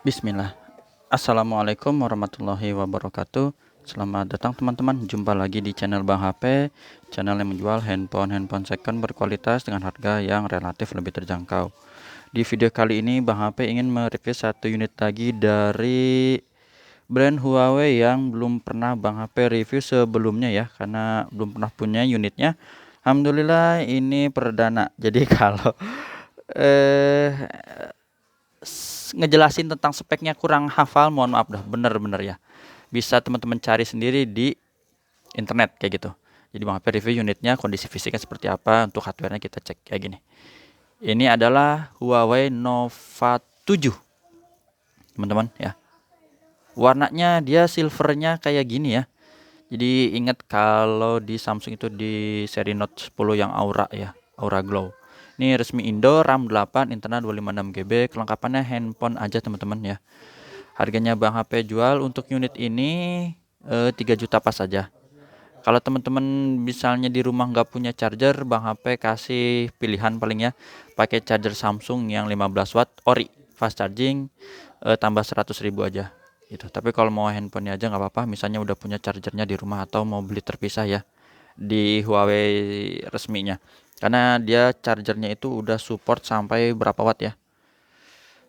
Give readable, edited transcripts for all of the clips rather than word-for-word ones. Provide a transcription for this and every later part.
Bismillah. Assalamualaikum warahmatullahi wabarakatuh. Selamat datang teman-teman. Jumpa lagi di channel Bang HP, channel yang menjual handphone second berkualitas dengan harga yang relatif lebih terjangkau. Di video kali ini Bang HP ingin mereview satu unit lagi dari brand Huawei yang belum pernah Bang HP review sebelumnya ya, karena belum pernah punya unitnya. Alhamdulillah ini perdana. Jadi kalau ngejelasin tentang speknya kurang hafal, mohon maaf dah, bener-bener ya. Bisa teman-teman cari sendiri di internet kayak gitu. Jadi Bang HP review unitnya, kondisi fisiknya seperti apa, untuk hardware-nya kita cek kayak gini. Ini adalah Huawei Nova 7. Teman-teman ya. Warnanya dia silvernya kayak gini ya. Jadi ingat kalau di Samsung itu di seri Note 10 yang Aura ya, Aura Glow. Ini resmi Indo, RAM 8, internal 256 GB, kelengkapannya handphone aja teman-teman ya. Harganya Bang HP jual untuk unit ini 3 juta pas saja. Kalau teman-teman misalnya di rumah nggak punya charger, Bang HP kasih pilihan paling ya, pakai charger Samsung yang 15 watt ori fast charging, tambah 100.000 aja gitu. Tapi kalau mau handphonenya aja nggak apa-apa, misalnya udah punya chargernya di rumah atau mau beli terpisah ya di Huawei resminya, karena dia chargernya itu udah support sampai berapa watt ya,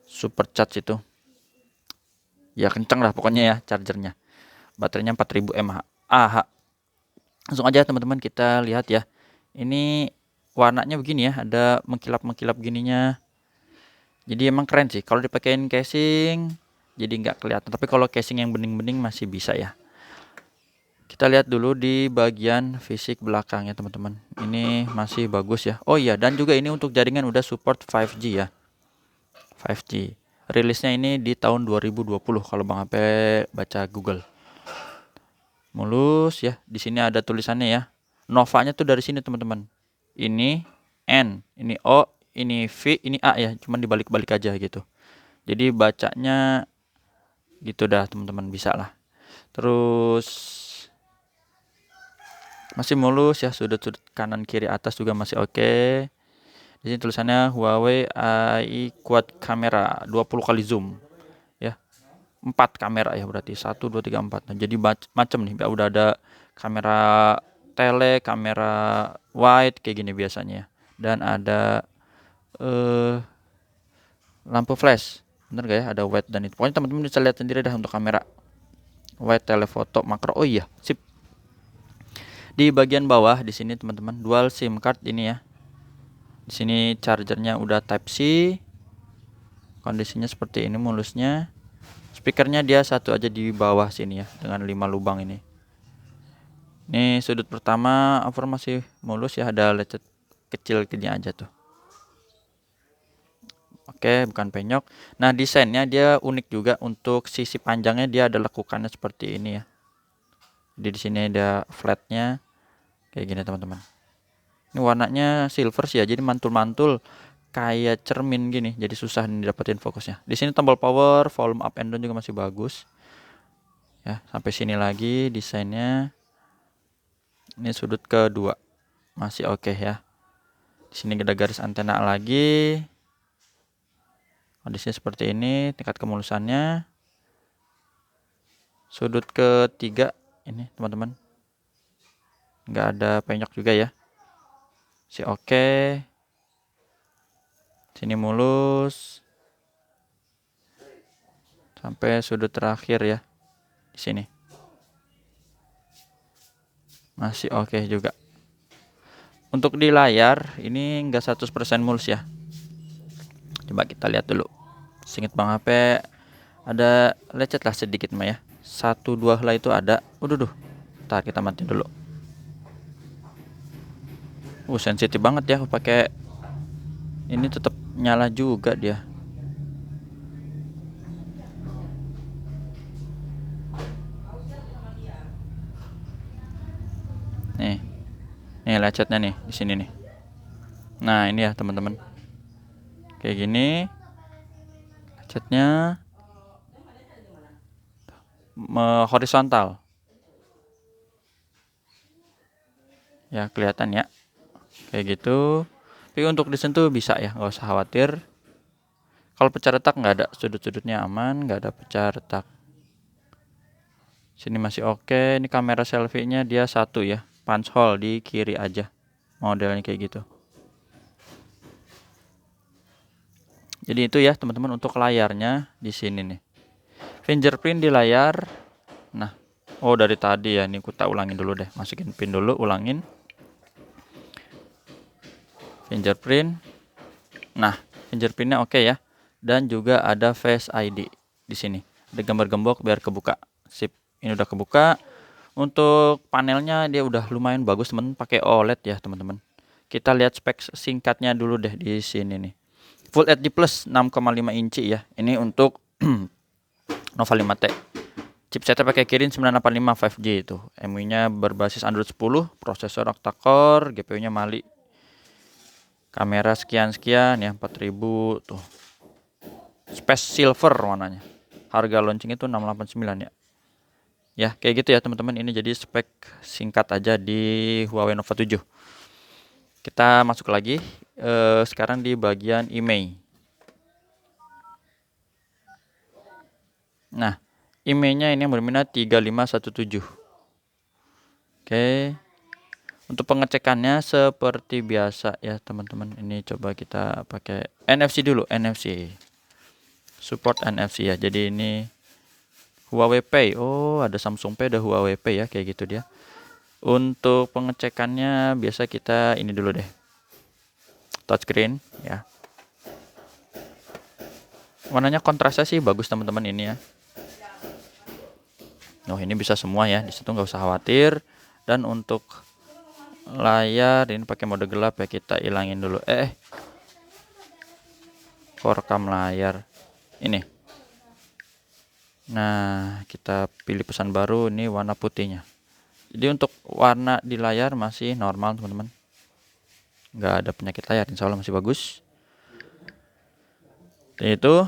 super charge itu ya, kenceng lah pokoknya ya chargernya. Baterainya 4000 mAh. Langsung aja teman-teman kita lihat ya. Ini warnanya begini ya, ada mengkilap-mengkilap gininya. Jadi emang keren sih kalau dipakein casing, jadi nggak kelihatan. Tapi kalau casing yang bening-bening masih bisa ya. Kita lihat dulu di bagian fisik belakangnya teman-teman. Ini masih bagus ya. Oh iya, dan juga ini untuk jaringan udah support 5G ya. 5G. Rilisnya ini di tahun 2020 kalau Bang HP baca Google. Mulus ya. Di sini ada tulisannya ya. Novanya tuh dari sini teman-teman. Ini N, ini O, ini V, ini A ya. Cuman dibalik-balik aja gitu. Jadi bacanya gitu dah teman-teman, bisa lah. Terus masih mulus ya, sudut-sudut kanan kiri atas juga masih oke. Di sini tulisannya Huawei AI Quad Camera 20 kali zoom ya. 4 kamera ya berarti 1 2 3 4. Nah, jadi macam nih, udah ada kamera tele, kamera wide kayak gini biasanya ya. Dan ada lampu flash. Bener gak ya? Ada wide dan itu. Pokoknya teman-teman bisa lihat sendiri dah untuk kamera wide, telefoto, makro. Oh iya, sip. Di bagian bawah di sini teman-teman dual SIM card ini ya. Di sini chargernya udah Type C. Kondisinya seperti ini mulusnya. Speakernya dia satu aja di bawah sini ya, dengan 5 lubang ini. Ini sudut pertama masih mulus ya, ada lecet kecil gini aja tuh. Oke, bukan penyok. Nah, desainnya dia unik juga, untuk sisi panjangnya dia ada lekukannya seperti ini ya. Jadi di sini ada flatnya kayak gini teman-teman. Ini warnanya silver sih ya, jadi mantul-mantul kayak cermin gini, jadi susah nih dapetin fokusnya. Di sini tombol power, volume up and down juga masih bagus. Ya, sampai sini lagi desainnya. Ini sudut kedua masih oke ya. Di sini ada garis antena lagi. Kondisinya seperti ini, tingkat kemulusannya. Sudut ketiga ini teman-teman, nggak ada penyok juga ya, si oke. Sini mulus sampai sudut terakhir ya, di sini masih oke juga. Untuk di layar ini enggak 100% mulus ya. Coba kita lihat dulu. Singkat Bang HP ada lecet lah sedikit mah ya. 1 2 helai itu ada. Duh. Ntar kita mati dulu. Sensitif banget ya pakai ini, tetap nyala juga dia. Nih lecetnya nih di sini nih. Nah, ini ya teman-teman. Kayak gini. Lecetnya horizontal. Ya, kelihatan ya. Kayak gitu. Tapi untuk disentuh bisa ya, nggak usah khawatir. Kalau pecah retak nggak ada, sudut-sudutnya aman, nggak ada pecah retak. Sini masih oke. Ini kamera selfie-nya dia satu ya, punch hole di kiri aja, modelnya kayak gitu. Jadi itu ya teman-teman untuk layarnya di sini nih. Fingerprint di layar. Nah, oh dari tadi ya, ini kita ulangin dulu deh, masukin pin dulu, ulangin. Fingerprint. Nah, fingerprintnya oke ya. Dan juga ada Face ID di sini. Ada gambar gembok biar kebuka. Sip, ini udah kebuka. Untuk panelnya dia udah lumayan bagus teman, pakai OLED ya teman-teman. Kita lihat spek singkatnya dulu deh di sini nih. Full HD Plus 6,5 inci ya. Ini untuk Nova 5T. Chipsetnya pakai Kirin 985 5G itu. MU-nya berbasis Android 10, prosesor octa-core, GPU-nya Mali. Kamera sekian-sekian ya, 4000 tuh. Space Silver warnanya. Harga launching itu 689 ya. Ya, kayak gitu ya teman-teman. Ini jadi spek singkat aja di Huawei Nova 7. Kita masuk lagi sekarang di bagian IMEI. Nah, IMEI-nya ini yang berminat 3517. Oke. Untuk pengecekannya seperti biasa ya teman-teman. Ini coba kita pakai NFC dulu, NFC. Support NFC ya. Jadi ini Huawei Pay. Oh, ada Samsung Pay, ada Huawei Pay ya, kayak gitu dia. Untuk pengecekannya biasa kita ini dulu deh. Touchscreen ya. Warnanya kontrasnya sih bagus teman-teman ini ya. Oh, ini bisa semua ya. Di situ nggak usah khawatir. Dan untuk layar ini pakai mode gelap ya, kita ilangin dulu. Forecam layar ini. Nah, kita pilih pesan baru, ini warna putihnya. Jadi untuk warna di layar masih normal teman-teman, nggak ada penyakit layar, insya Allah masih bagus. Dan itu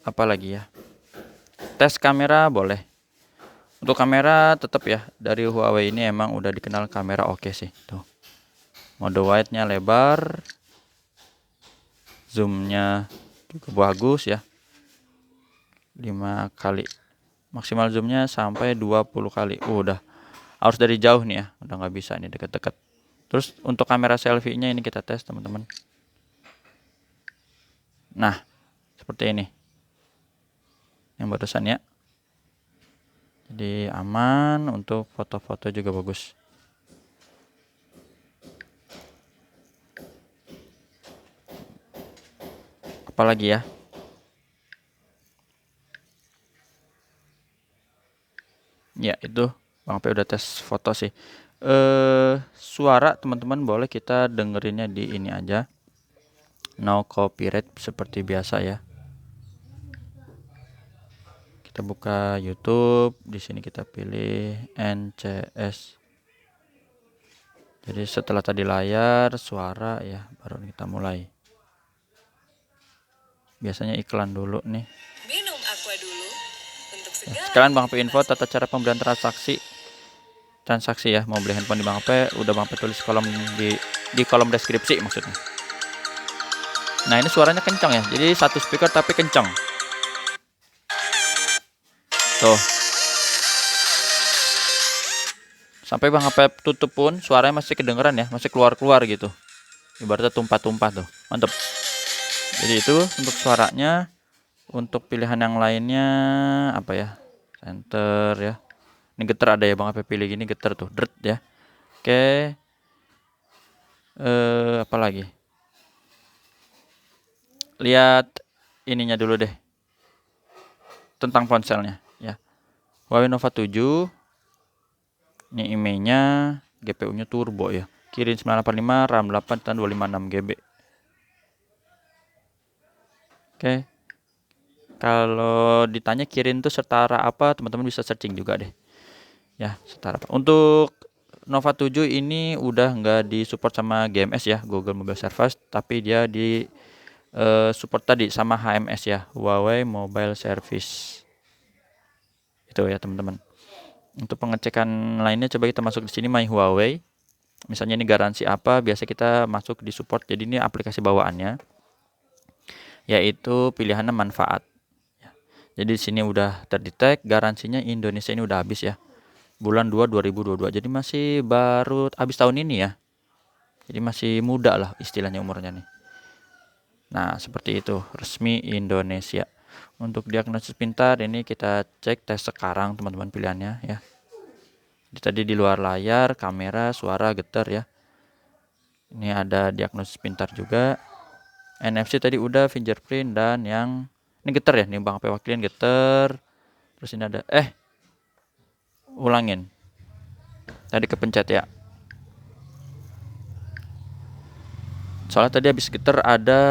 apa lagi ya, tes kamera boleh. Untuk kamera tetap ya, dari Huawei ini emang udah dikenal kamera oke sih. Tuh, mode wide-nya lebar, zoomnya juga bagus ya, 5 kali, maksimal zoomnya sampai 20 kali. Udah harus dari jauh nih ya, udah nggak bisa nih deket-deket. Terus untuk kamera selfie-nya ini kita tes teman-teman. Nah, seperti ini yang barusan ya. Jadi aman, untuk foto-foto juga bagus. Apalagi ya, ya itu Bang P udah tes foto sih. Suara teman-teman boleh kita dengerinnya di ini aja, no copyright seperti biasa ya. Kita buka YouTube, di sini kita pilih NCS. Jadi setelah tadi layar, suara ya, baru kita mulai. Biasanya iklan dulu nih. Minum Aqua dulu untuk segala. Sekarang Bang P info tata cara pembelian transaksi ya. Mau beli handphone di Bang P, udah Bang P tulis kolom di kolom deskripsi maksudnya. Nah, ini suaranya kencang ya. Jadi satu speaker tapi kencang. Tuh. Sampai Bang P tutup pun suaranya masih kedengeran ya, masih keluar-keluar gitu. Ibaratnya tumpah-tumpah tuh. Mantep. Jadi itu untuk suaranya. Untuk pilihan yang lainnya apa ya? Center ya. Ini getar ada ya Bang P pilih gini, getar tuh, dret ya. Oke. Apa lagi? Lihat ininya dulu deh. Tentang ponselnya ya. Huawei Nova 7. Ini IMEI-nya, GPU-nya turbo ya. Kirin 985, RAM 8 dan 256 GB. Oke. Kalau ditanya Kirin itu setara apa, teman-teman bisa searching juga deh. Ya, setara apa. Untuk Nova 7 ini udah nggak disupport sama GMS ya, Google Mobile Service, tapi dia di support tadi sama HMS ya, Huawei Mobile Service. Itu ya teman-teman. Untuk pengecekan lainnya coba kita masuk di sini My Huawei. Misalnya ini garansi apa, biasa kita masuk di support. Jadi ini aplikasi bawaannya. yaitu pilihannya manfaat. Jadi di sini udah terdetek, garansinya Indonesia ini udah habis ya. Bulan 2 2022. Jadi masih baru habis tahun ini ya. Jadi masih muda lah istilahnya umurnya nih. Nah, seperti itu resmi Indonesia. Untuk diagnosis pintar ini kita cek tes sekarang teman-teman pilihannya ya. Jadi tadi di luar layar, kamera, suara, getar ya. Ini ada diagnosis pintar juga. NFC tadi udah, fingerprint dan yang ini getar ya, nih Bang HP wakilin getar. Terus ini ada ulangin. Tadi kepencet ya. Soalnya tadi habis getar ada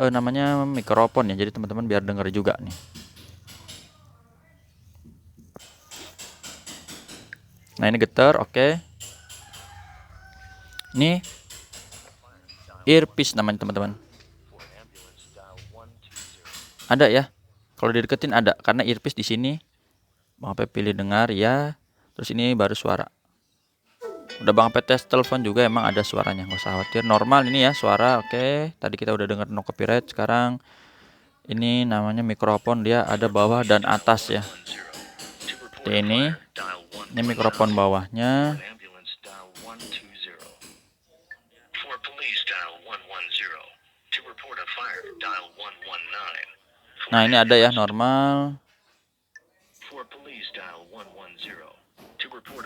namanya mikrofon ya. Jadi teman-teman biar denger juga nih. Nah, ini getar, oke. Ini earpiece namanya teman-teman. Ada ya. Kalau dideketin ada karena earpiece di sini. Bang HP pilih dengar ya. Terus ini baru suara. Udah Bang HP tes telepon juga emang ada suaranya, nggak usah khawatir. Normal ini ya suara, oke. Tadi kita udah dengar no copyright. Sekarang ini namanya mikrofon, dia ada bawah dan atas ya. Seperti ini. Ini mikrofon bawahnya. Nah, ini ada ya normal.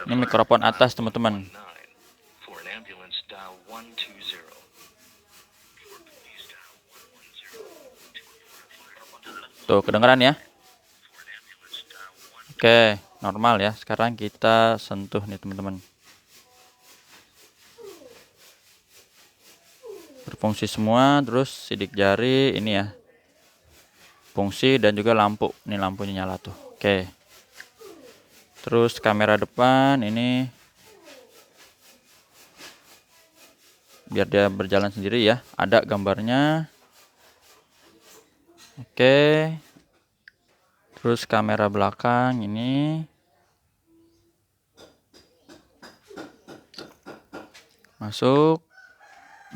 Ini mikrofon atas teman-teman. Tuh kedengeran ya. Oke, normal ya. Sekarang kita sentuh nih teman-teman. Berfungsi semua, terus sidik jari ini ya. Fungsi dan juga lampu. Ini lampunya nyala tuh. Oke. Terus kamera depan ini biar dia berjalan sendiri ya. Ada gambarnya. Oke. Terus kamera belakang ini masuk.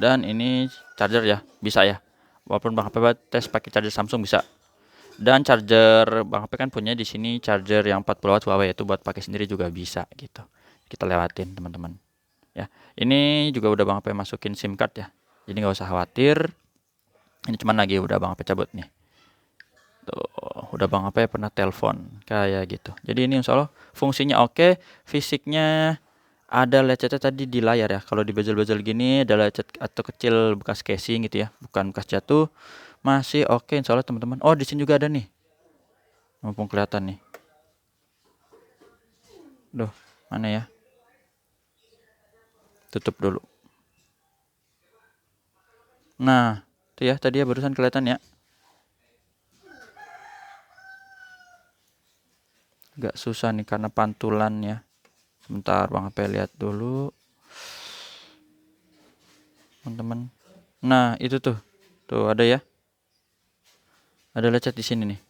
Dan ini charger ya, bisa ya. Walaupun Bang HP tes pakai charger Samsung bisa. Dan charger Bang HP kan punya di sini charger yang 40 watt Huawei, itu buat pakai sendiri juga bisa gitu. Kita lewatin teman-teman. Ya, ini juga udah Bang HP masukin SIM card ya. Jadi nggak usah khawatir. Ini cuman lagi udah Bang HP cabut nih. Tuh, udah Bang HP pernah telepon kayak gitu. Jadi ini insya Allah fungsinya oke, fisiknya ada lecetnya tadi di layar ya. Kalau di bezel-bezel gini ada lecet atau kecil bekas casing gitu ya, bukan bekas jatuh. Masih oke insya Allah teman-teman. Oh, di sini juga ada nih. Mumpung kelihatan nih. Duh, mana ya? Tutup dulu. Nah, itu ya tadi ya barusan kelihatan ya. Agak susah nih karena pantulan ya. Sebentar Bang HP lihat dulu. Teman-teman. Nah, itu tuh. Tuh ada ya. Ada lecet di sini nih.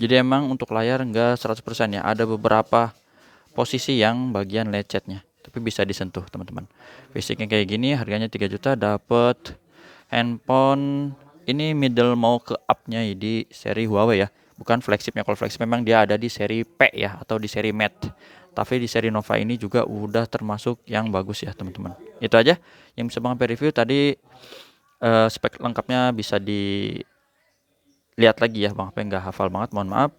Jadi emang untuk layar enggak 100% ya. Ada beberapa posisi yang bagian lecetnya. Tapi bisa disentuh teman-teman. Fisiknya kayak gini, harganya 3 juta dapat handphone. Ini middle mau ke up-nya di seri Huawei ya. Bukan flagshipnya. Kalau flagship memang dia ada di seri P ya, atau di seri Mate. Tapi di seri Nova ini juga udah termasuk yang bagus ya teman-teman. Itu aja yang bisa Bang review tadi. Spek lengkapnya bisa dilihat lagi ya. Bang HP nggak hafal banget, mohon maaf.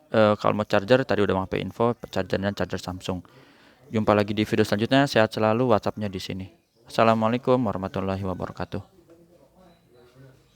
Kalau mau charger tadi udah Bang HP info charger dan charger Samsung. Jumpa lagi di video selanjutnya. Sehat selalu. WhatsAppnya di sini. Assalamualaikum warahmatullahi wabarakatuh.